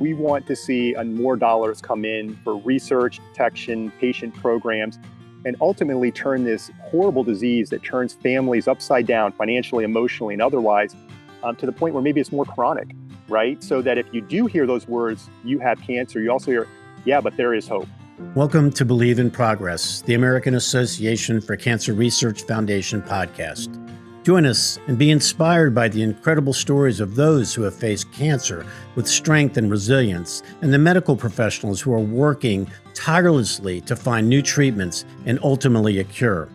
We want to see more dollars come in for research, detection, patient programs, and ultimately turn this horrible disease that turns families upside down financially, emotionally, and otherwise to the point where maybe it's more chronic, right? So that if you do hear those words, you have cancer, you also hear, yeah, but there is hope. Welcome to Believe in Progress, the American Association for Cancer Research Foundation podcast. Join us and be inspired by the incredible stories of those who have faced cancer with strength and resilience, and the medical professionals who are working tirelessly to find new treatments and ultimately a cure.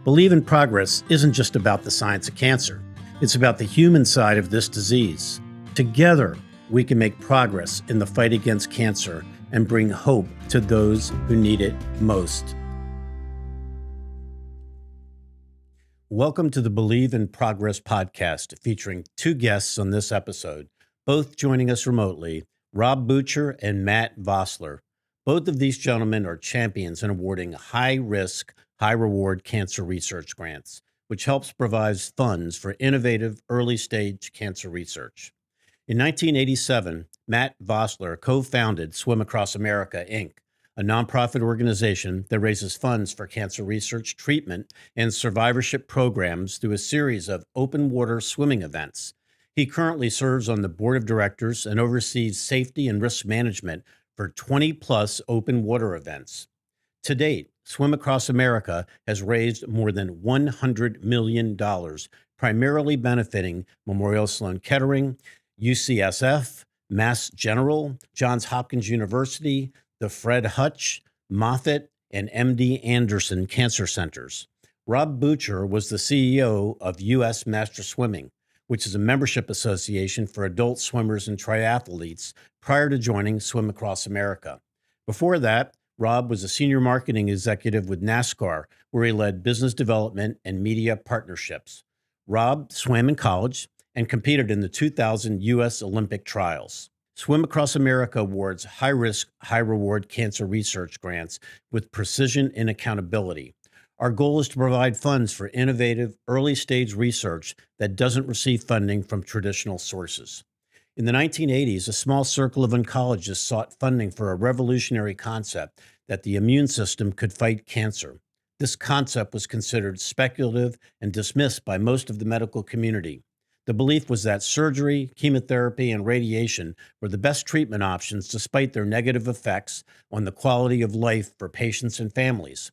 Believe in Progress isn't just about the science of cancer. It's about the human side of this disease. Together, we can make progress in the fight against cancer and bring hope to those who need it most. Welcome to the Believe in Progress podcast, featuring two guests on this episode, both joining us remotely, Rob Butcher and Matt Vossler. Both of these gentlemen are champions in awarding high-risk, high-reward cancer research grants, which helps provide funds for innovative early-stage cancer research. In 1987, Matt Vossler co-founded Swim Across America, Inc., a nonprofit organization that raises funds for cancer research, treatment, and survivorship programs through a series of open water swimming events. He currently serves on the board of directors and oversees safety and risk management for 20-plus open water events. To date, Swim Across America has raised more than $100 million, primarily benefiting Memorial Sloan Kettering, UCSF, Mass General, Johns Hopkins University, the Fred Hutch, Moffitt, and MD Anderson Cancer Centers. Rob Butcher was the CEO of U.S. Master Swimming, which is a membership association for adult swimmers and triathletes, prior to joining Swim Across America. Before that, Rob was a senior marketing executive with NASCAR, where he led business development and media partnerships. Rob swam in college and competed in the 2000 U.S. Olympic trials. Swim Across America awards high-risk, high-reward cancer research grants with precision and accountability. Our goal is to provide funds for innovative, early-stage research that doesn't receive funding from traditional sources. In the 1980s, a small circle of oncologists sought funding for a revolutionary concept that the immune system could fight cancer. This concept was considered speculative and dismissed by most of the medical community. The belief was that surgery, chemotherapy, and radiation were the best treatment options despite their negative effects on the quality of life for patients and families.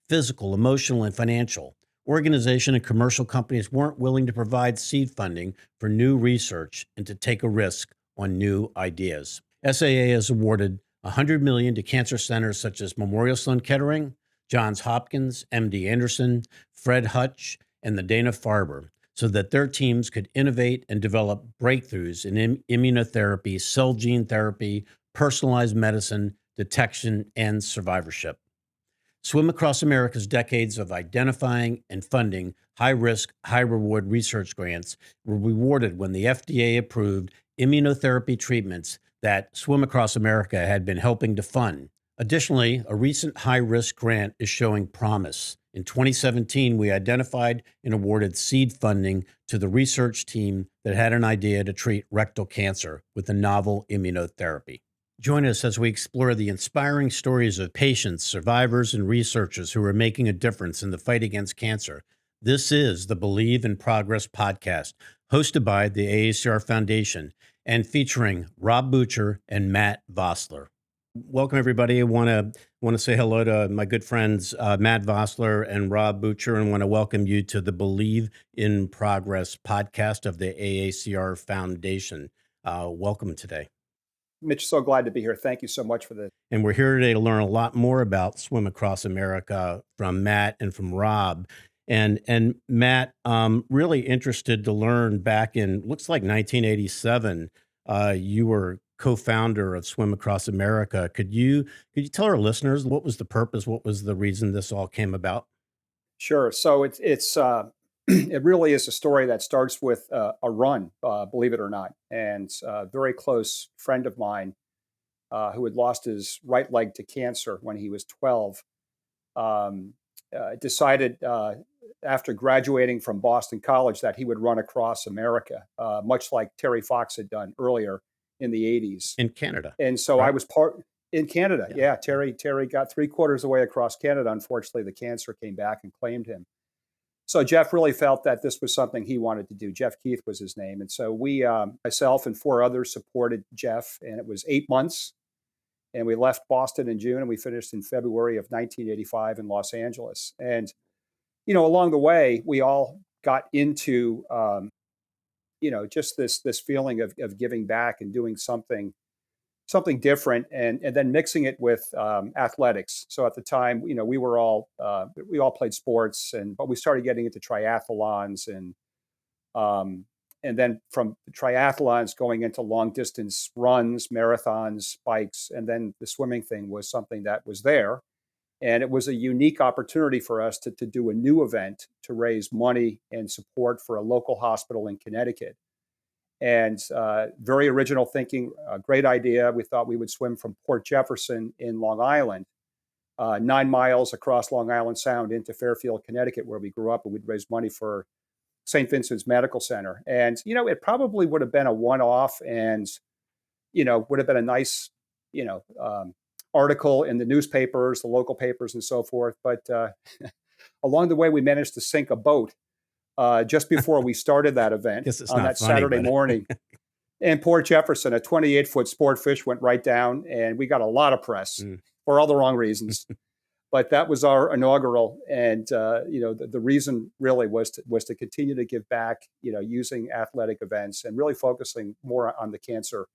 Physical, emotional, and financial. Organization and commercial companies weren't willing to provide seed funding for new research and to take a risk on new ideas. SAA has awarded $100 million to cancer centers such as Memorial Sloan Kettering, Johns Hopkins, MD Anderson, Fred Hutch, and the Dana-Farber, so that their teams could innovate and develop breakthroughs in immunotherapy, cell gene therapy, personalized medicine, detection, and survivorship. Swim Across America's decades of identifying and funding high-risk, high-reward research grants were rewarded when the FDA approved immunotherapy treatments that Swim Across America had been helping to fund. Additionally, a recent high-risk grant is showing promise. In 2017, we identified and awarded seed funding to the research team that had an idea to treat rectal cancer with a novel immunotherapy. Join us as we explore the inspiring stories of patients, survivors, and researchers who are making a difference in the fight against cancer. This is the Believe in Progress podcast, hosted by the AACR Foundation and featuring Rob Butcher and Matt Vossler. Welcome, everybody. I want to say hello to my good friends, Matt Vossler and Rob Butcher, and want to welcome you to the Believe in Progress podcast of the AACR Foundation. Welcome today. Mitch, so glad to be here. Thank you so much for this. And we're here today to learn a lot more about Swim Across America from Matt and from Rob. And Matt, really interested to learn back in, looks like 1987, you were co-founder of Swim Across America. Could you tell our listeners what was the purpose, what was the reason this all came about? Sure. So it's it really is a story that starts with a run, believe it or not. And a very close friend of mine who had lost his right leg to cancer when he was 12 decided after graduating from Boston College that he would run across America, much like Terry Fox had done earlier in the 80s. In Canada, And so I right? was part in Canada. Yeah. Yeah, Terry got 3/4 of the way across Canada. Unfortunately, the cancer came back and claimed him. So Jeff really felt that this was something he wanted to do. Jeff Keith was his name. And so myself and 4 others supported Jeff, and it was 8 months. And we left Boston in June, and we finished in February of 1985 in Los Angeles. And, along the way, we all got into, just this feeling of giving back and doing something different, and then mixing it with athletics. So at the time, we all played sports, but we started getting into triathlons, and then from triathlons going into long distance runs, marathons, bikes, and then the swimming thing was something that was there. And it was a unique opportunity for us to do a new event to raise money and support for a local hospital in Connecticut. And very original thinking, a great idea. We thought we would swim from Port Jefferson in Long Island, 9 miles across Long Island Sound into Fairfield, Connecticut, where we grew up, and we'd raise money for St. Vincent's Medical Center. And, it probably would have been a one-off, and, would have been a nice, article in the newspapers, the local papers, and so forth. But along the way, we managed to sink a boat just before we started that event Guess it's on not that funny, Saturday but morning. In Port Jefferson, a 28-foot sport fish went right down, and we got a lot of press for all the wrong reasons. But that was our inaugural, and the reason really was to continue to give back, using athletic events and really focusing more on the cancer,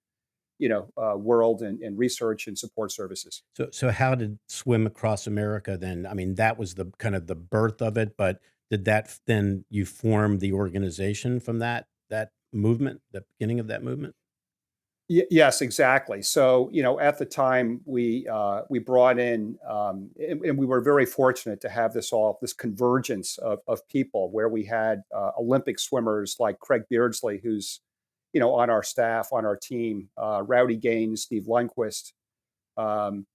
world, and research and support services. So how did Swim Across America then? I mean, that was the kind of the birth of it, but did that then you form the organization from that movement, the beginning of that movement? Yes, exactly. So, at the time we brought in, and we were very fortunate to have this convergence of people where we had Olympic swimmers like Craig Beardsley, who's on our staff, on our team, Rowdy Gaines, Steve Lundquist, um,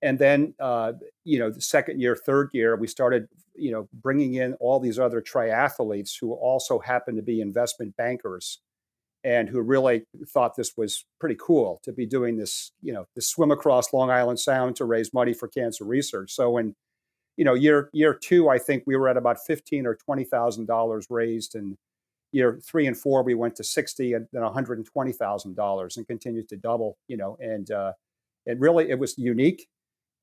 and then the second year, third year, we started bringing in all these other triathletes who also happened to be investment bankers, and who really thought this was pretty cool to be doing this swim across Long Island Sound to raise money for cancer research. So in year two, I think we were at about $15,000 or $20,000 raised, and year 3 and 4 we went to 60 and then $120,000, and continued to double. And really it was unique.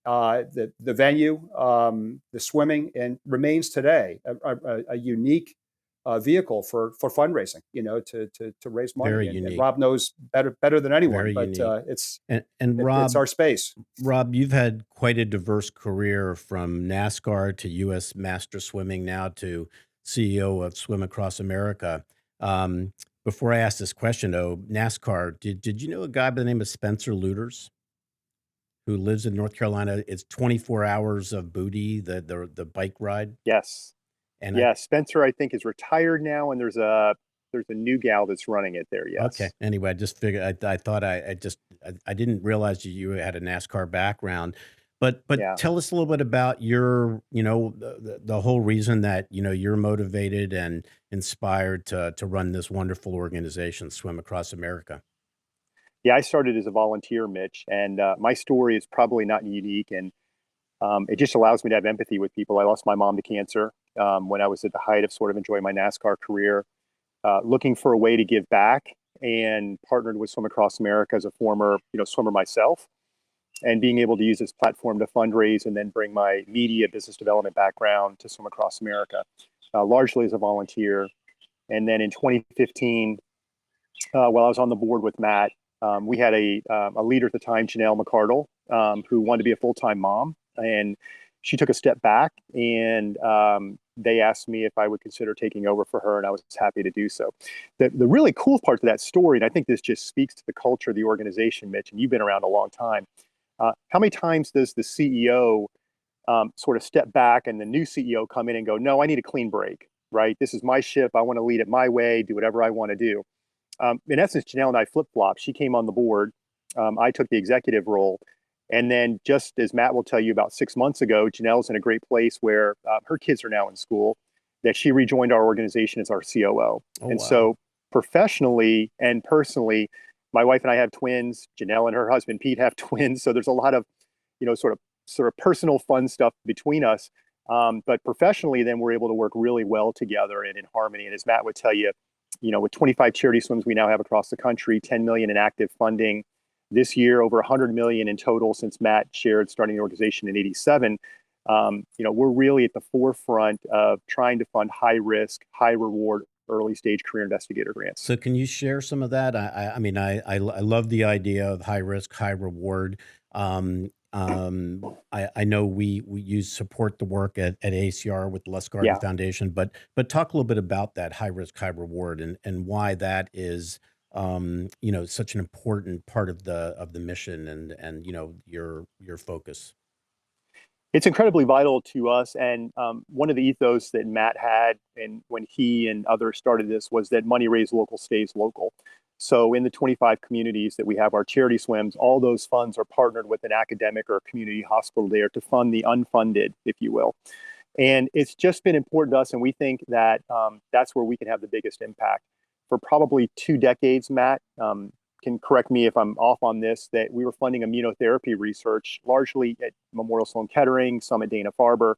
The venue, the swimming, and remains today a unique vehicle for fundraising, to raise Very money. And unique. Rob knows better than anyone, Very but unique. And it's our space. Rob, you've had quite a diverse career from NASCAR to U.S. Master Swimming, now to CEO of Swim Across America. Before I ask this question, though, NASCAR, did you know a guy by the name of Spencer Looters, who lives in North Carolina? It's 24 hours of booty, the bike ride. Yes. And Yeah, Spencer, I think, is retired now, and there's a new gal that's running it there. okay. Yes. Anyway, I just figured I thought I didn't realize you had a NASCAR background, but Yeah. tell us a little bit about your the whole reason that you're motivated and inspired to run this wonderful organization, Swim Across America. Yeah, I started as a volunteer, Mitch, and my story is probably not unique, and it just allows me to have empathy with people. I lost my mom to cancer when I was at the height of sort of enjoying my NASCAR career, looking for a way to give back, and partnered with Swim Across America as a former, swimmer myself, and being able to use this platform to fundraise and then bring my media business development background to Swim Across America, largely as a volunteer. And then in 2015, while I was on the board with Matt, we had a leader at the time, Janelle McCardle, who wanted to be a full-time mom, and she took a step back, and they asked me if I would consider taking over for her, and I was happy to do so. The really cool part to that story, and I think this just speaks to the culture of the organization, Mitch, and you've been around a long time. How many times does the CEO sort of step back and the new CEO come in and go, no, I need a clean break, right? This is my ship. I want to lead it my way, do whatever I want to do. In essence, Janelle and I flip-flopped. She came on the board. I took the executive role. And then, just as Matt will tell you, about 6 months ago, Janelle's in a great place where her kids are now in school, that she rejoined our organization as our COO. Oh, And wow. so professionally and personally, my wife and I have twins. Janelle and her husband Pete have twins. So there's a lot of, sort of personal fun stuff between us. But professionally, then we're able to work really well together and in harmony. And as Matt would tell you, with 25 charity swims we now have across the country, 10 million in active funding this year, over 100 million in total since Matt shared starting the organization in '87. We're really at the forefront of trying to fund high risk, high reward, early stage career investigator grants. So can you share some of that? I mean, I love the idea of high risk, high reward. I know we you support the work at ACR with the Les Garden Yeah. Foundation, but talk a little bit about that high risk, high reward, and why that is such an important part of the mission and your focus. It's incredibly vital to us. And one of the ethos that Matt had, and when he and others started this, was that money raised local stays local. So in the 25 communities that we have our charity swims, all those funds are partnered with an academic or community hospital there to fund the unfunded, if you will. And it's just been important to us. And we think that that's where we can have the biggest impact. For probably 2 decades, Matt can correct me if I'm off on this, that we were funding immunotherapy research largely at Memorial Sloan Kettering, some at Dana-Farber.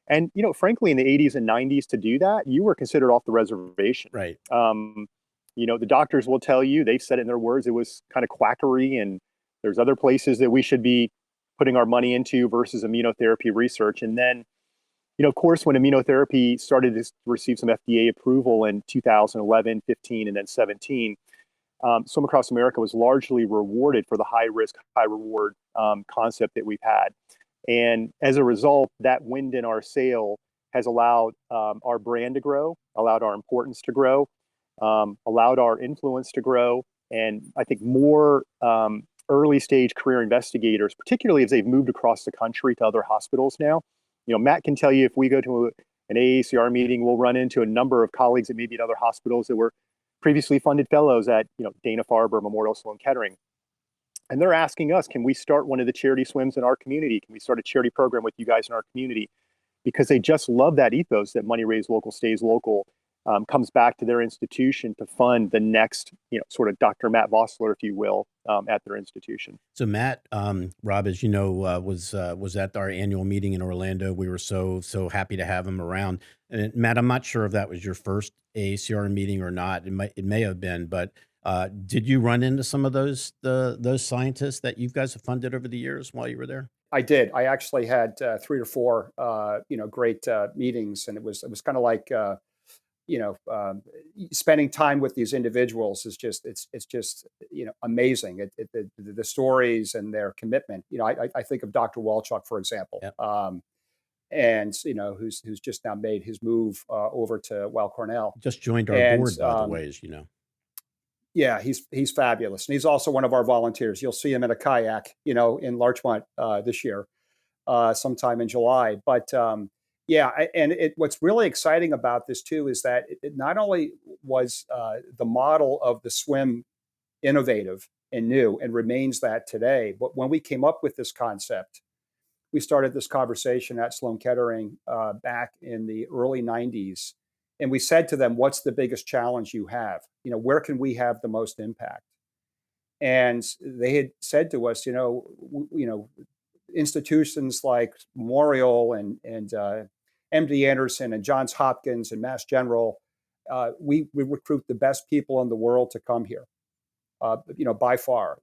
And, frankly, in the 80s and 90s to do that, you were considered off the reservation. Right. The doctors will tell you, they've said it in their words, it was kind of quackery, and there's other places that we should be putting our money into versus immunotherapy research. And then, of course, when immunotherapy started to receive some FDA approval in 2011, 15, and then 17, Swim Across America was largely rewarded for the high risk, high reward concept that we've had. And as a result, that wind in our sail has allowed our brand to grow, allowed our importance to grow, allowed our influence to grow. And I think more early stage career investigators, particularly as they've moved across the country to other hospitals now. Matt can tell you, if we go to an AACR meeting, we'll run into a number of colleagues that may be at other hospitals that were previously funded fellows at Dana-Farber, Memorial Sloan Kettering. And they're asking us, can we start one of the charity swims in our community? Can we start a charity program with you guys in our community? Because they just love that ethos that money raised local stays local, comes back to their institution to fund the next, sort of Dr. Matt Vossler, if you will, at their institution. So Matt, Rob, as you know, was at our annual meeting in Orlando. We were so happy to have him around. And Matt, I'm not sure if that was your first AACR meeting or not. It may have been, but did you run into some of those scientists that you guys have funded over the years while you were there? I did. I actually had 3 or 4, great meetings, and it was kind of like, spending time with these individuals is just it's just amazing. The stories and their commitment. I think of Dr. Walchuk, for example, Yep. and who's just now made his move over to Weill Cornell. Just joined our board, by the way, as you know. Yeah, he's fabulous, and he's also one of our volunteers. You'll see him in a kayak, in Larchmont this year, sometime in July. But what's really exciting about this too is that it not only was the model of the swim innovative and new and remains that today, but when we came up with this concept, we started this conversation at Sloan Kettering back in the early 90s. And we said to them, what's the biggest challenge you have? Where can we have the most impact? And they had said to us, institutions like Memorial and MD Anderson and Johns Hopkins and Mass General, we recruit the best people in the world to come here, by far,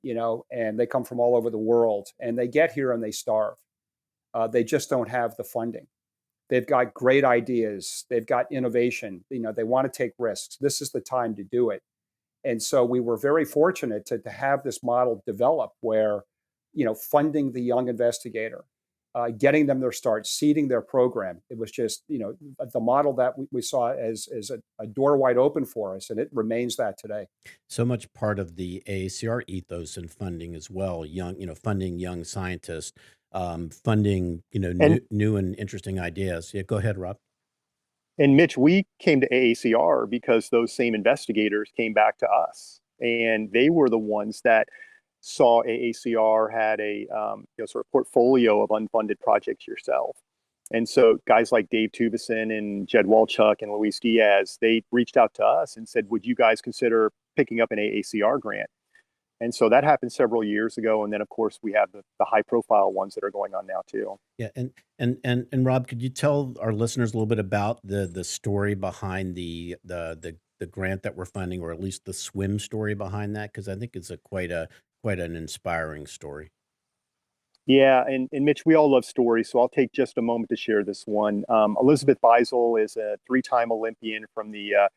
and they come from all over the world, and they get here and they starve. They just don't have the funding. They've got great ideas. They've got innovation. They want to take risks. This is the time to do it. And so we were very fortunate to have this model develop where, funding the young investigator, getting them their start, seeding their program. It was just, the model that we saw as a door wide open for us, and it remains that today. So much part of the AACR ethos and funding as well, funding young scientists, funding, new and interesting ideas. Yeah, go ahead, Rob. And Mitch, we came to AACR because those same investigators came back to us, and they were the ones that saw AACR had a sort of portfolio of unfunded projects yourself. And so guys like Dave Tuvison and Jed Walchuk and Luis Diaz, they reached out to us and said, would you guys consider picking up an AACR grant? And so that happened several years ago. And then, of course, we have the high profile ones that are going on now, too. Yeah, and Rob, could you tell our listeners a little bit about the story behind the grant that we're funding, or at least the swim story behind that? Because I think it's a quite an inspiring story. Yeah, and Mitch, we all love stories, so I'll take just a moment to share this one. Elizabeth Beisel is a three-time Olympian from the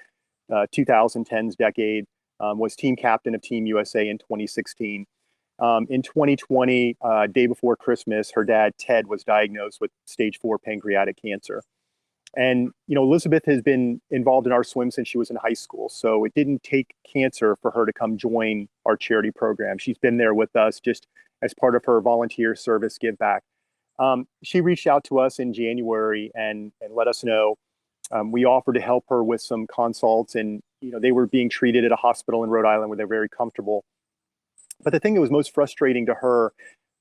2010s decade, was team captain of Team USA in 2016. In 2020, day before Christmas, her dad, Ted, was diagnosed with stage 4 pancreatic cancer. And, Elizabeth has been involved in our swim since she was in high school. So it didn't take cancer for her to come join our charity program. She's been there with us just as part of her volunteer service give back. She reached out to us in January and let us know. We offered to help her with some consults, and they were being treated at a hospital in Rhode Island where they're very comfortable. But the thing that was most frustrating to her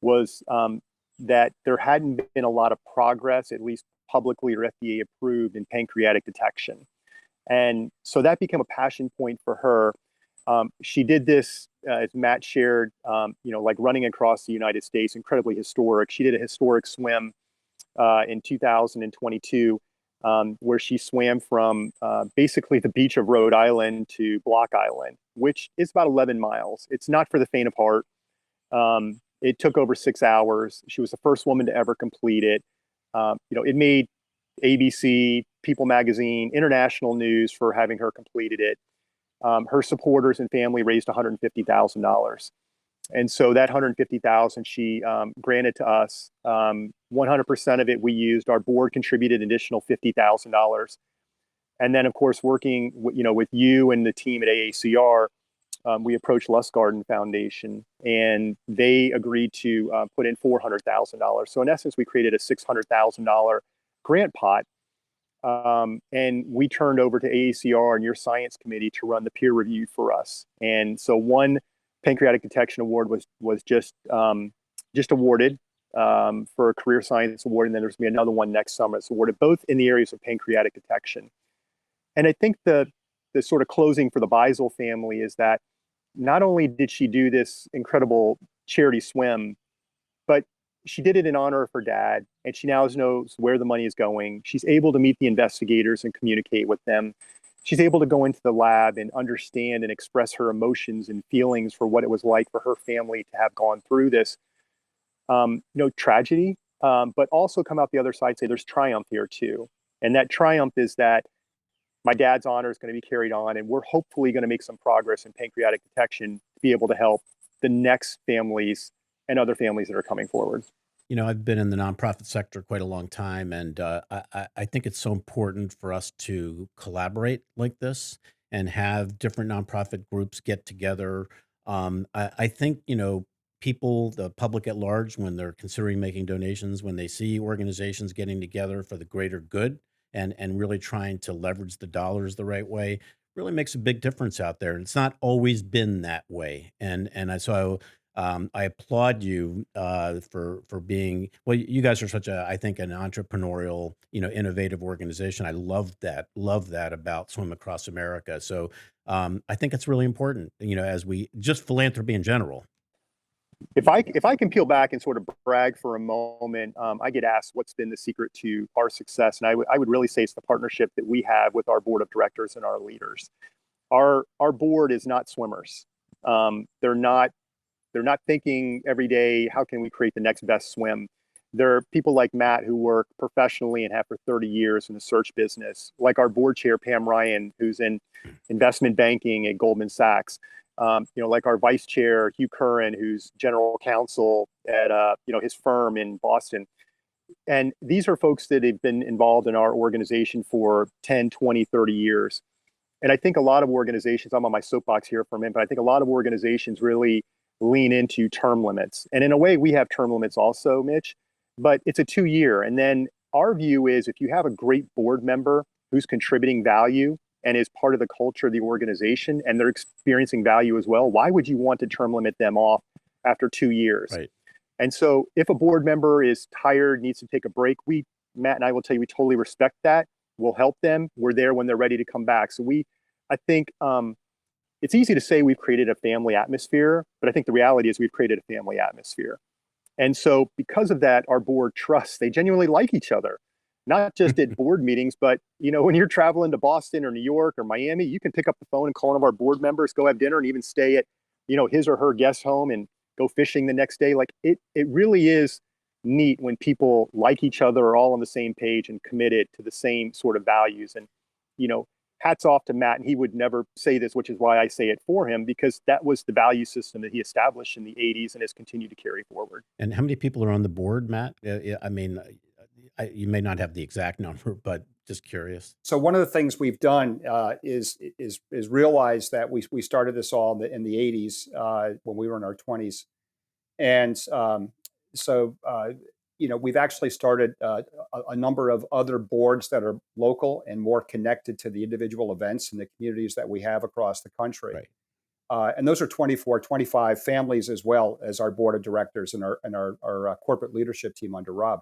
was that there hadn't been a lot of progress, at least publicly or FDA approved, in pancreatic detection. And so that became a passion point for her. She did this, as Matt shared, like running across the United States, incredibly historic. She did a historic swim in 2022 where she swam from basically the beach of Rhode Island to Block Island, which is about 11 miles. It's not for the faint of heart. It took over 6 hours. She was the first woman to ever complete it. It made ABC, People Magazine, international news for having her completed it. Her supporters and family raised $150,000. And so that 150,000 she granted to us. 100% of it we used. Our board contributed an additional $50,000. And then, of course, working with you and the team at AACR, we approached Lustgarten Foundation, and they agreed to put in $400,000. So in essence, we created a $600,000 grant pot, and we turned over to AACR and your science committee to run the peer review for us. And so one pancreatic detection award was just awarded for a career science award, and then there's going to be another one next summer. It's awarded both in the areas of pancreatic detection. And I think the sort of closing for the Beisel family is that not only did she do this incredible charity swim, but she did it in honor of her dad, and she now knows where the money is going. She's able to meet the investigators and communicate with them. She's able to go into the lab and understand and express her emotions and feelings for what it was like for her family to have gone through this, tragedy, but also come out the other side, say there's triumph here too. And that triumph is that my dad's honor is going to be carried on, and we're hopefully going to make some progress in pancreatic detection to be able to help the next families and other families that are coming forward. I've been in the nonprofit sector quite a long time, and I think it's so important for us to collaborate like this and have different nonprofit groups get together. I think, people, the public at large, when they're considering making donations, when they see organizations getting together for the greater good and really trying to leverage the dollars the right way, really makes a big difference out there. And it's not always been that way. I applaud you for being, well. You guys are such I think, an entrepreneurial, innovative organization. I love that about Swim Across America. So I think it's really important, as we just philanthropy in general. If I can peel back and sort of brag for a moment, I get asked what's been the secret to our success, and I would really say it's the partnership that we have with our board of directors and our leaders. Our board is not swimmers. They're not thinking every day, how can we create the next best swim? There are people like Matt who work professionally and have for 30 years in the search business, like our board chair, Pam Ryan, who's in investment banking at Goldman Sachs. Like our vice chair, Hugh Curran, who's general counsel at his firm in Boston. And these are folks that have been involved in our organization for 10, 20, 30 years. And I think a lot of organizations, I'm on my soapbox here for a minute, but I think a lot of organizations really lean into term limits. And in a way, we have term limits also, Mitch, but it's a 2-year. And then our view is if you have a great board member who's contributing value and is part of the culture of the organization and they're experiencing value as well, why would you want to term limit them off after 2 years? Right. And so if a board member is tired, needs to take a break, Matt and I will tell you, we totally respect that. We'll help them. We're there when they're ready to come back. So I think it's easy to say we've created a family atmosphere, but I think the reality is we've created a family atmosphere. And so because of that, our board trusts, they genuinely like each other, not just at board meetings, but when you're traveling to Boston or New York or Miami, you can pick up the phone and call one of our board members, go have dinner, and even stay at, his or her guest home and go fishing the next day. Like it really is neat when people like each other, are all on the same page and committed to the same sort of values. And, you know, hats off to Matt. And he would never say this, which is why I say it for him, because that was the value system that he established in the 80s and has continued to carry forward. And how many people are on the board, Matt? I mean, you may not have the exact number, but just curious. So one of the things we've done is realize that we started this all in the 80s when we were in our 20s, and we've actually started a number of other boards that are local and more connected to the individual events and the communities that we have across the country. Right. And those are 24, 25 families, as well as our board of directors and our corporate leadership team under Rob.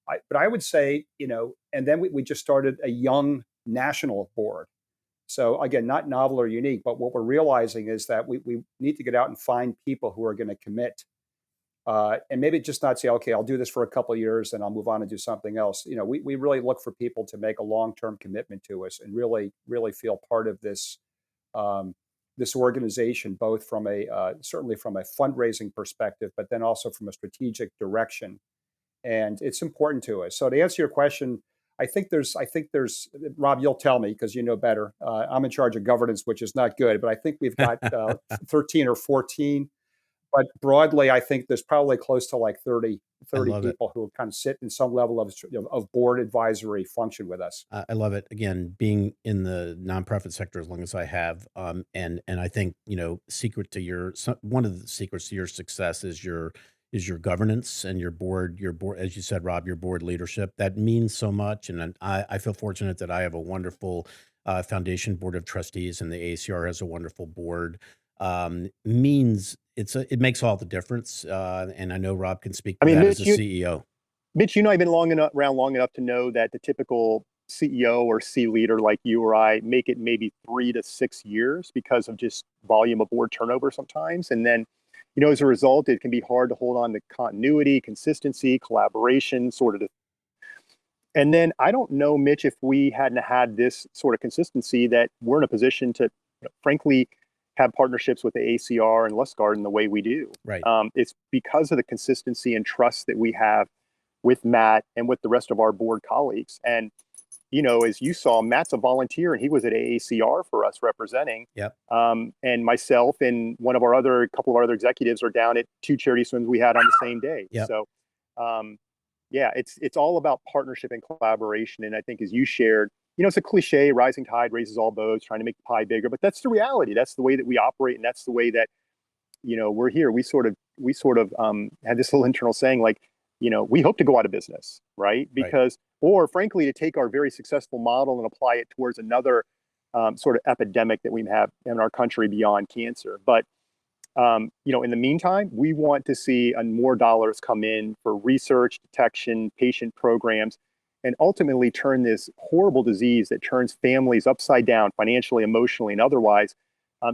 But I would say, and then we just started a young national board. So again, not novel or unique, but what we're realizing is that we need to get out and find people who are going to commit. And maybe just not say, okay, I'll do this for a couple of years and I'll move on and do something else. We really look for people to make a long-term commitment to us and really, really feel part of this this organization, both from certainly from a fundraising perspective, but then also from a strategic direction. And it's important to us. So to answer your question, I think there's Rob, you'll tell me because you know better. I'm in charge of governance, which is not good, but I think we've got 13 or 14. But broadly, I think there's probably close to like 30 people who kind of sit in some level of board advisory function with us. I love it. Again, being in the nonprofit sector as long as I have, and I think one of the secrets to your success is your governance and your board, as you said, Rob, your board leadership. That means so much, and I feel fortunate that I have a wonderful foundation board of trustees, and the ACR has a wonderful board. It makes all the difference, and I know Rob can speak to that Mitch, as a CEO. Mitch, I've been around long enough to know that the typical CEO or C leader like you or I make it maybe 3 to 6 years because of just volume of board turnover sometimes. And then, as a result, it can be hard to hold on to continuity, consistency, collaboration, sort of. And then I don't know, Mitch, if we hadn't had this sort of consistency, that we're in a position to, frankly, have partnerships with the ACR and Lustgarten the way we do. Right. It's because of the consistency and trust that we have with Matt and with the rest of our board colleagues. And, as you saw, Matt's a volunteer and he was at AACR for us representing. Yep. And myself and couple of our other executives are down at 2 charity swims we had on the same day. Yep. So, it's all about partnership and collaboration. And I think, as you shared, it's a cliche, rising tide raises all boats, trying to make the pie bigger, but that's the reality. That's the way that we operate. And that's the way that, we're here. We sort of had this little internal saying, like, we hope to go out of business, right? Because, or frankly, to take our very successful model and apply it towards another sort of epidemic that we have in our country beyond cancer. But, in the meantime, we want to see more dollars come in for research, detection, patient programs, and ultimately turn this horrible disease that turns families upside down financially, emotionally, and otherwise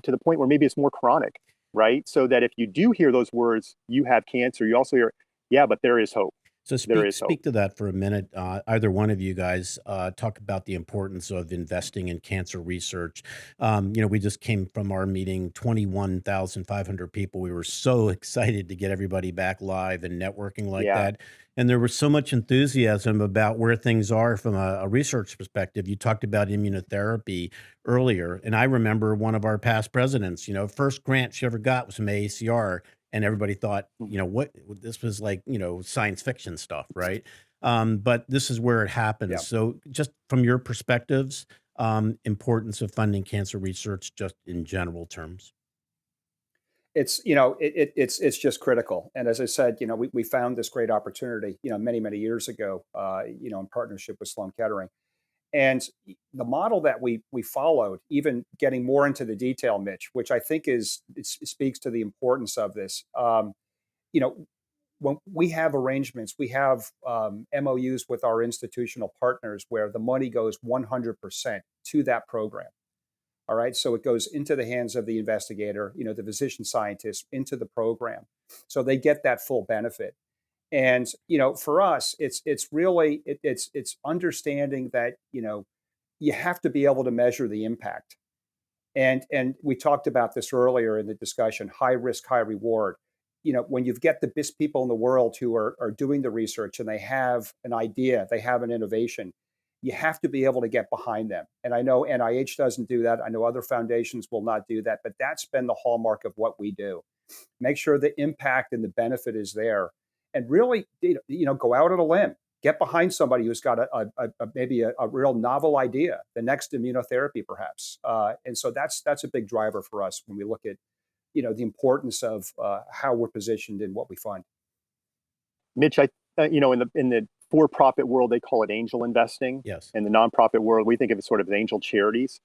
to the point where maybe it's more chronic, right? So that if you do hear those words, you have cancer, you also hear, yeah, but there is hope. So speak to that for a minute. Either one of you guys talk about the importance of investing in cancer research. We just came from our meeting, 21,500 people. We were so excited to get everybody back live and networking like that. And there was so much enthusiasm about where things are from a research perspective. You talked about immunotherapy earlier. And I remember one of our past presidents, first grant she ever got was from AACR. And everybody thought, what this was like, science fiction stuff, right? But this is where it happens. Yeah. So just from your perspectives, importance of funding cancer research just in general terms. It's it's just critical. And as I said, we found this great opportunity, many years ago, in partnership with Sloan Kettering. And the model that we followed, even getting more into the detail, Mitch, which I think speaks to the importance of this. When we have arrangements, we have MOUs with our institutional partners where the money goes 100% to that program. All right. So it goes into the hands of the investigator, the physician scientist into the program. So they get that full benefit. And, for us, it's really, it's understanding that, you have to be able to measure the impact. And we talked about this earlier in the discussion, high risk, high reward. When you get the best people in the world who are doing the research and they have an idea, they have an innovation, you have to be able to get behind them. And I know NIH doesn't do that. I know other foundations will not do that, but that's been the hallmark of what we do. Make sure the impact and the benefit is there, and really, go out on a limb, get behind somebody who's got maybe a real novel idea, the next immunotherapy, perhaps. And so that's a big driver for us when we look at the importance of how we're positioned and what we fund. Mitch, in the for-profit world, they call it angel investing. Yes. In the nonprofit world, we think of it sort of as angel charities.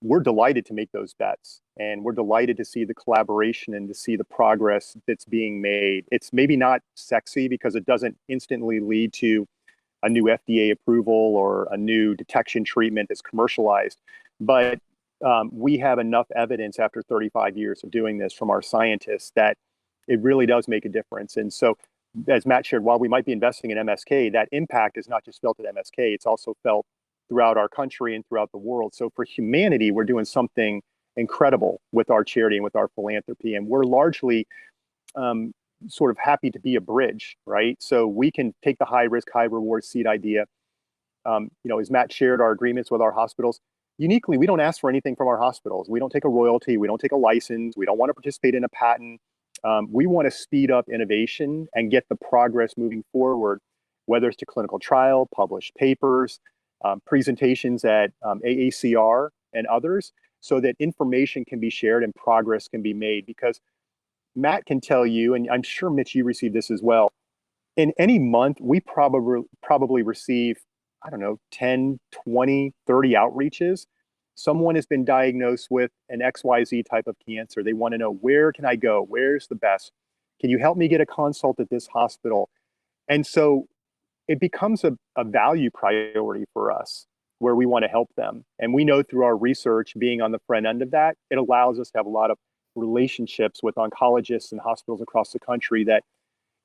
We're delighted to make those bets, and we're delighted to see the collaboration and to see the progress that's being made. It's maybe not sexy because it doesn't instantly lead to a new FDA approval or a new detection treatment that's commercialized, but we have enough evidence after 35 years of doing this from our scientists that it really does make a difference. And so, as Matt shared, while we might be investing in MSK, that impact is not just felt at MSK, it's also felt throughout our country and throughout the world. So for humanity, we're doing something incredible with our charity and with our philanthropy. And we're largely sort of happy to be a bridge, right? So we can take the high risk, high reward seed idea. As Matt shared our agreements with our hospitals, uniquely, we don't ask for anything from our hospitals. We don't take a royalty. We don't take a license. We don't want to participate in a patent. We want to speed up innovation and get the progress moving forward, whether it's to clinical trial, published papers, presentations at AACR and others, so that information can be shared and progress can be made. Because Matt can tell you, and I'm sure Mitch, you received this as well, in any month, we probably receive, I don't know, 10, 20, 30 outreaches. Someone has been diagnosed with an XYZ type of cancer. They want to know, where can I go? Where's the best? Can you help me get a consult at this hospital? And so it becomes a value priority for us where we want to help them. And we know through our research, being on the front end of that, it allows us to have a lot of relationships with oncologists and hospitals across the country that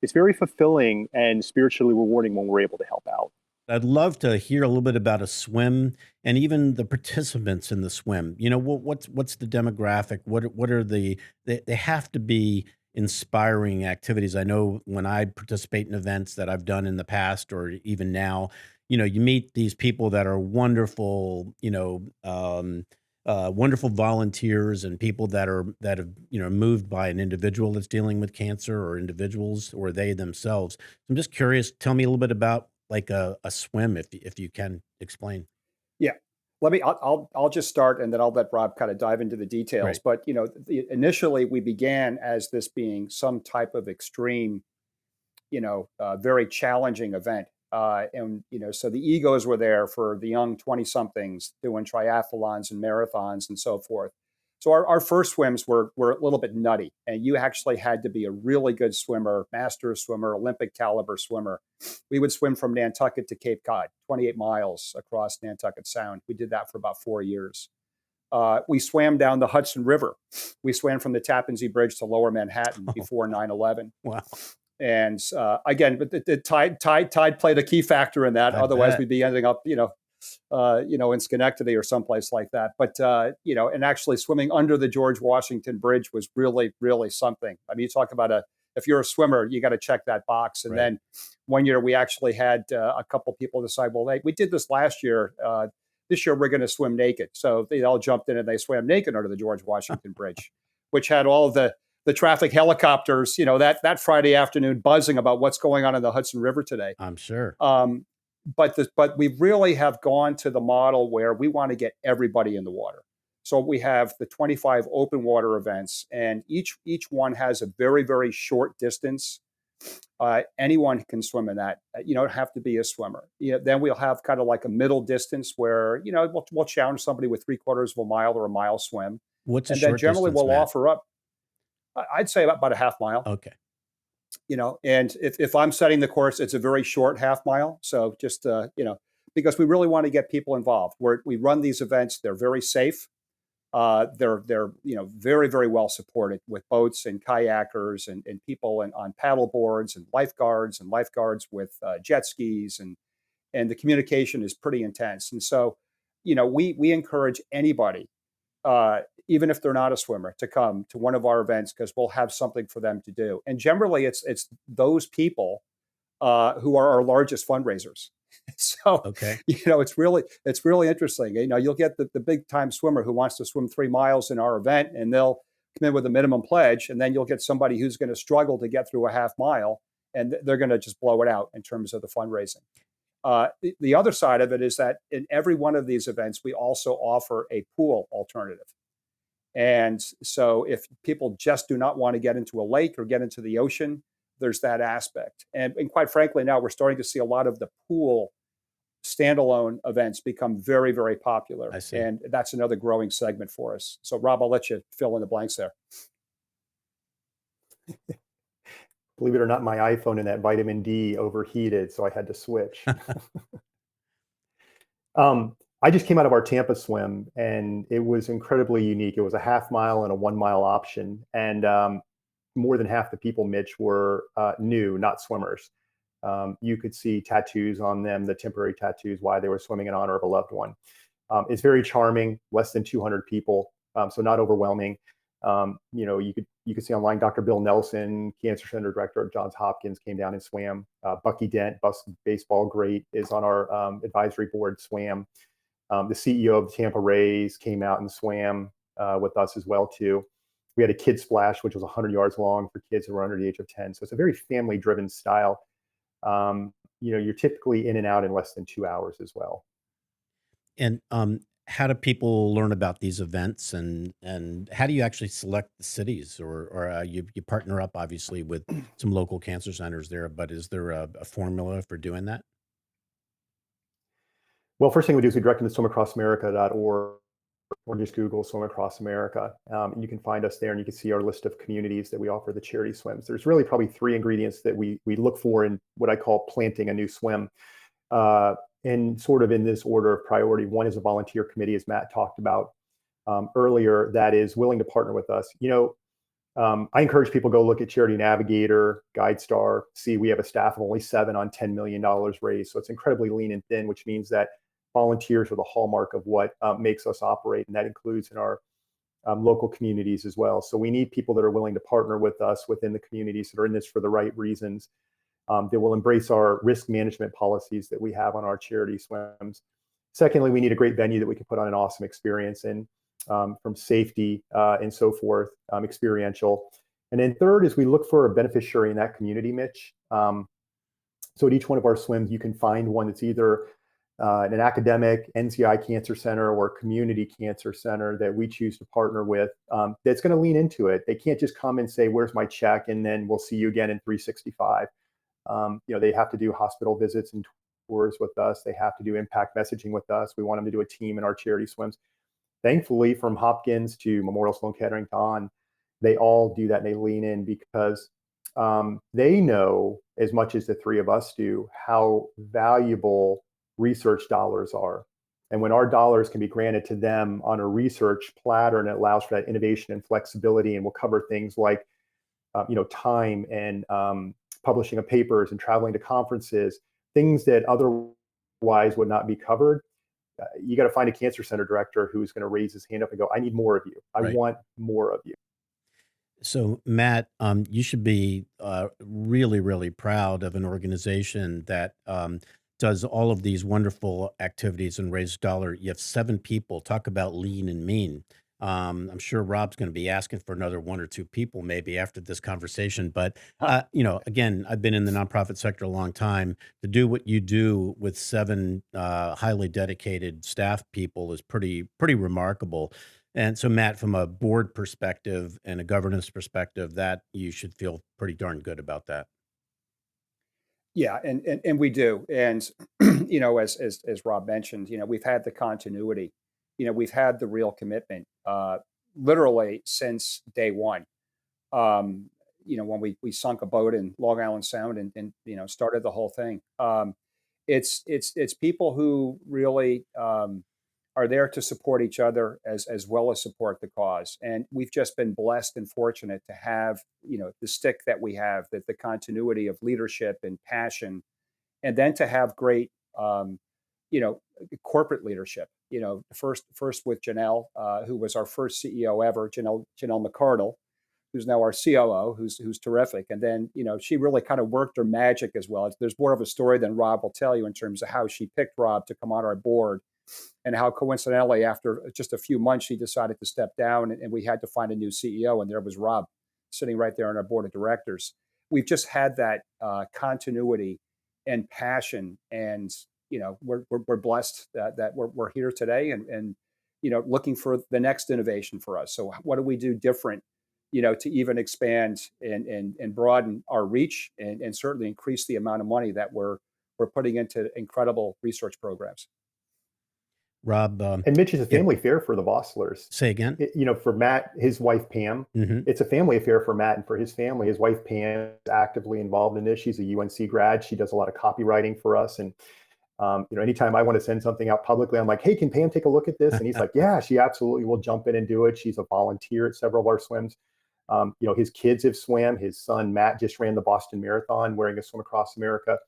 is very fulfilling and spiritually rewarding when we're able to help out. I'd love to hear a little bit about a swim and even the participants in the swim. What's the demographic? What are they have to be inspiring activities. I know when I participate in events that I've done in the past or even now, you meet these people that are wonderful, wonderful volunteers and people that have moved by an individual that's dealing with cancer or individuals or they themselves. I'm just curious. Tell me a little bit about like a swim, if you can explain. Yeah. I'll just start and then I'll let Rob kind of dive into the details. Great. But, initially we began as this being some type of extreme, very challenging event. So the egos were there for the young 20 somethings doing triathlons and marathons and so forth. So our first swims were a little bit nutty, and you actually had to be a really good swimmer, master swimmer, Olympic caliber swimmer. We would swim from Nantucket to Cape Cod, 28 miles across Nantucket Sound. We did that for about 4 years. We swam down the Hudson River. We swam from the Tappan Zee Bridge to Lower Manhattan before 9/11. Wow. And again, but the tide played a key factor in that. Otherwise, we'd be ending up, in Schenectady or someplace like that. But and actually swimming under the George Washington Bridge was really, really something. I mean, you talk about if you're a swimmer, you got to check that box. And Right. then one year we actually had a couple people decide, well, hey, we did this last year. This year we're going to swim naked. So they all jumped in and they swam naked under the George Washington Bridge, which had all the traffic helicopters, that Friday afternoon buzzing about what's going on in the Hudson River today. I'm sure. But we really have gone to the model where we want to get everybody in the water. So we have the 25 open water events, and each one has a very, very short distance. Anyone can swim in that. You don't have to be a swimmer. Then we'll have kind of like a middle distance where, we'll challenge somebody with 3/4 of a mile or a mile swim. What's a And then short generally distance, we'll Matt? offer up, I'd say about a half mile. Okay. And if I'm setting the course, it's a very short half mile. So just, because we really want to get people involved. We run these events, they're very safe. They're very very well supported with boats and kayakers and people on paddle boards and lifeguards with jet skis and the communication is pretty intense. And so, we encourage anybody, even if they're not a swimmer, to come to one of our events because we'll have something for them to do. And generally, it's those people who are our largest fundraisers. So, Okay. it's really interesting. You'll get the big time swimmer who wants to swim 3 miles in our event, and they'll come in with a minimum pledge, and then you'll get somebody who's going to struggle to get through a half mile, and they're going to just blow it out in terms of the fundraising. The other side of it is that in every one of these events, we also offer a pool alternative. And so if people just do not want to get into a lake or get into the ocean, there's that aspect. And quite frankly, now we're starting to see a lot of the pool standalone events become very, very popular. I see. And that's another growing segment for us. So, Rob, I'll let you fill in the blanks there. Believe it or not, my iPhone and that vitamin D overheated, so I had to switch. I just came out of our Tampa swim, and it was incredibly unique. It was a half mile and a 1 mile option, and more than half the people, Mitch, were new, not swimmers. You could see tattoos on them, the temporary tattoos, why they were swimming in honor of a loved one. It's very charming, less than 200 people, so not overwhelming. You could see online Dr. Bill Nelson, Cancer Center Director at Johns Hopkins, came down and swam. Bucky Dent, baseball great, is on our advisory board, swam. The CEO of the Tampa Rays came out and swam with us as well too. We had a kid splash, which was 100 yards long for kids who were under the age of 10. So it's a very family-driven style. You're typically in and out in less than 2 hours as well. And how do people learn about these events, and how do you actually select the cities, or you partner up obviously with some local cancer centers there, but is there a formula for doing that? Well, first thing we do is we direct them to swimacrossamerica.org or just Google Swim Across America. And you can find us there and you can see our list of communities that we offer the charity swims. There's really probably three ingredients that we look for in what I call planting a new swim. And sort of in this order of priority, one is a volunteer committee, as Matt talked about earlier, that is willing to partner with us. I encourage people to go look at Charity Navigator, GuideStar. See, we have a staff of only 7 on $10 million raised. So it's incredibly lean and thin, which means that volunteers are the hallmark of what makes us operate. And that includes in our local communities as well. So we need people that are willing to partner with us within the communities that are in this for the right reasons, that will embrace our risk management policies that we have on our charity swims. Secondly, we need a great venue that we can put on an awesome experience in, from safety and so forth, experiential. And then third is we look for a beneficiary in that community, Mitch. So at each one of our swims, you can find one that's either an academic NCI cancer center or community cancer center that we choose to partner with, that's going to lean into it. They can't just come and say, "Where's my check?" and then we'll see you again in 365. They have to do hospital visits and tours with us. They have to do impact messaging with us. We want them to do a team in our charity swims. Thankfully, from Hopkins to Memorial Sloan Kettering to on, they all do that and they lean in because they know as much as the three of us do how valuable research dollars are. And when our dollars can be granted to them on a research platter and it allows for that innovation and flexibility, and we'll cover things like time and publishing of papers and traveling to conferences, things that otherwise would not be covered. You got to find a cancer center director who's going to raise his hand up and go, "I need more of you. I Right. want more of you." So, Matt, you should be really, really proud of an organization that does all of these wonderful activities and raise dollar. You have 7 people. Talk about lean and mean. I'm sure Rob's going to be asking for another 1 or 2 people maybe after this conversation. But again, I've been in the nonprofit sector a long time. To do what you do with 7 highly dedicated staff people is pretty remarkable. And so, Matt, from a board perspective and a governance perspective, that you should feel pretty darn good about that. Yeah, and we do. And as Rob mentioned, we've had the continuity. We've had the real commitment, literally since day one. When we sunk a boat in Long Island Sound and started the whole thing. It's people who really are there to support each other as well as support the cause. And we've just been blessed and fortunate to have, the stick that we have, that the continuity of leadership and passion, and then to have great, you know, corporate leadership. First with Janelle, who was our first CEO ever, Janelle McCardle, who's now our COO, who's terrific. And then, she really kind of worked her magic as well. There's more of a story than Rob will tell you in terms of how she picked Rob to come on our board, and how coincidentally, after just a few months, she decided to step down, and we had to find a new CEO. And there was Rob sitting right there on our board of directors. We've just had that continuity and passion, and we're blessed that we're here today, and looking for the next innovation for us. So what do we do different, to even expand and broaden our reach, and certainly increase the amount of money that we're putting into incredible research programs. Rob, And Mitch, is a family affair for the Vosslers. Say again. For Matt, his wife Pam, it's a family affair for Matt and for his family. His wife Pam is actively involved in this. She's a UNC grad. She does a lot of copywriting for us. And anytime I want to send something out publicly, I'm like, hey, can Pam take a look at this? And he's like, yeah, she absolutely will jump in and do it. She's a volunteer at several of our swims. His kids have swam. His son Matt just ran the Boston Marathon wearing a Swim Across America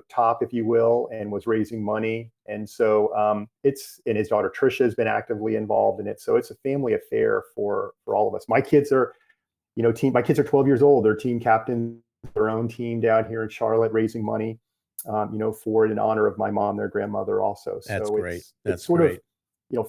top, if you will, and was raising money. And so and his daughter Trisha has been actively involved in it. So it's a family affair for all of us. My kids are, my kids are 12 years old. They're team captains of their own team down here in Charlotte, raising money, for it in honor of my mom, their grandmother also. That's so great. It's sort of,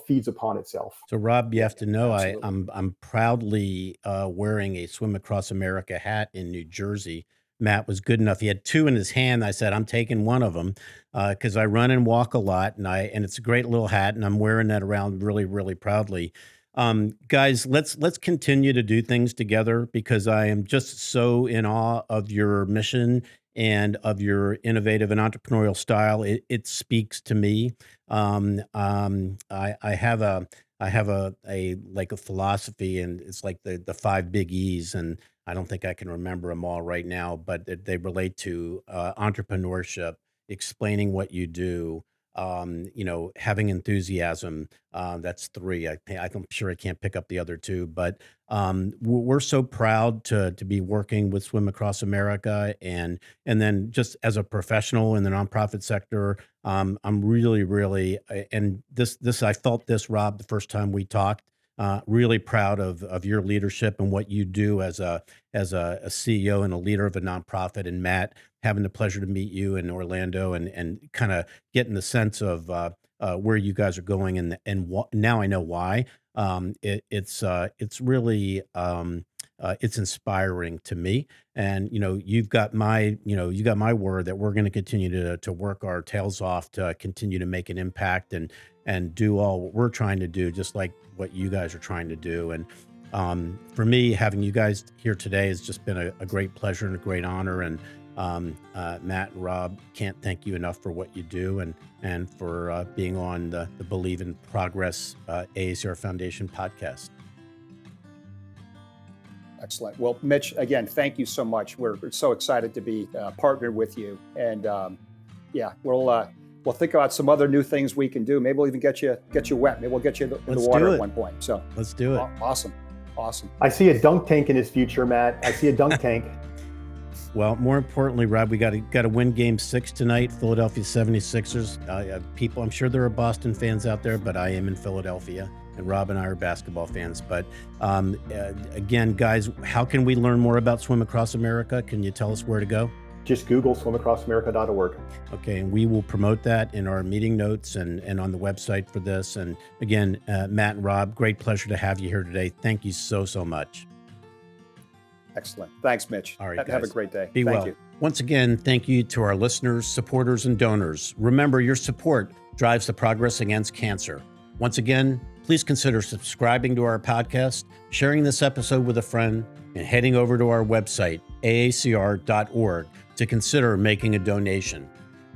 feeds upon itself. So Rob, you have to know, Absolutely. I'm proudly wearing a Swim Across America hat in New Jersey. Matt was good enough. He had two in his hand. I said, I'm taking one of them because I run and walk a lot, and it's a great little hat, and I'm wearing that around really, really proudly. Guys, let's continue to do things together, because I am just so in awe of your mission and of your innovative and entrepreneurial style. It speaks to me. I have a philosophy, and it's like the five big E's, and I don't think I can remember them all right now, but they relate to entrepreneurship, explaining what you do, having enthusiasm. That's three. I'm sure I can't pick up the other two, but we're so proud to be working with Swim Across America, and then just as a professional in the nonprofit sector, I'm really, really, and this I felt this, Rob, the first time we talked. Really proud of your leadership and what you do as a CEO and a leader of a nonprofit. And Matt, having the pleasure to meet you in Orlando, and kind of getting the sense of where you guys are going, and now I know why. It's really it's inspiring to me. And you got my word that we're going to continue to work our tails off to continue to make an impact, and do all what we're trying to do, just like what you guys are trying to do. And for me, having you guys here today has just been a great pleasure and a great honor. And Matt and Rob, can't thank you enough for what you do, and for being on the Believe in Progress AACR Foundation podcast. Excellent. Well, Mitch, again, thank you so much. We're so excited to be partnered with you. And we'll think about some other new things we can do. Maybe we'll even get you wet. Maybe we'll get you in the water at one point. So let's do it. Awesome. I see a dunk tank in his future, Matt. I see a dunk tank. Well, more importantly, Rob, we got to win Game 6 tonight. Philadelphia 76ers. People, I'm sure there are Boston fans out there, but I am in Philadelphia, and Rob and I are basketball fans. But again, guys, how can we learn more about Swim Across America? Can you tell us where to go? Just Google swimacrossamerica.org. Okay, and we will promote that in our meeting notes and on the website for this. And again, Matt and Rob, great pleasure to have you here today. Thank you so much. Excellent. Thanks, Mitch. All right, Have guys. a great day. Be Thank well. you. Once again, thank you to our listeners, supporters, and donors. Remember, your support drives the progress against cancer. Once again, please consider subscribing to our podcast, sharing this episode with a friend, and heading over to our website, aacr.org, to consider making a donation.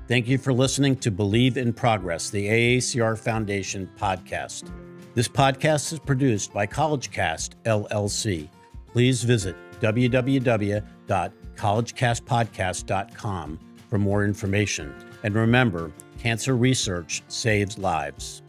Thank you for listening to Believe in Progress, the AACR Foundation podcast. This podcast is produced by CollegeCast, LLC. Please visit www.collegecastpodcast.com for more information. And remember, cancer research saves lives.